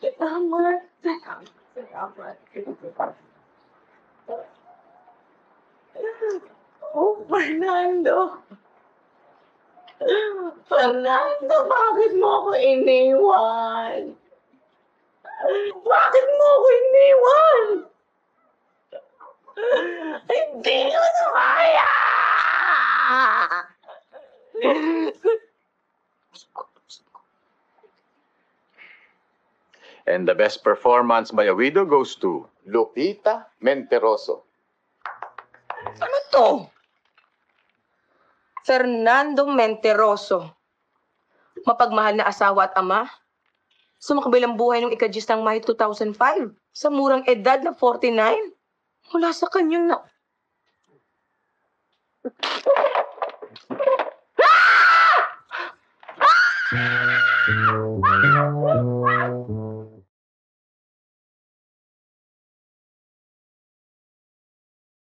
Salamat. Salamat. Oh, Fernando. Fernando, bakit mo ako iniwan? Bakit mo ako iniwan? Hindi ko na kaya! And the best performance by a widow goes to Lupita Menteroso. Ano to? Fernando Menteroso. Mapagmahal na asawa at ama. Sumakabilang buhay nung ika-10 ng Mayo 2005. Sa murang edad na 49. Mula sa kanyang na... Ah! Ah!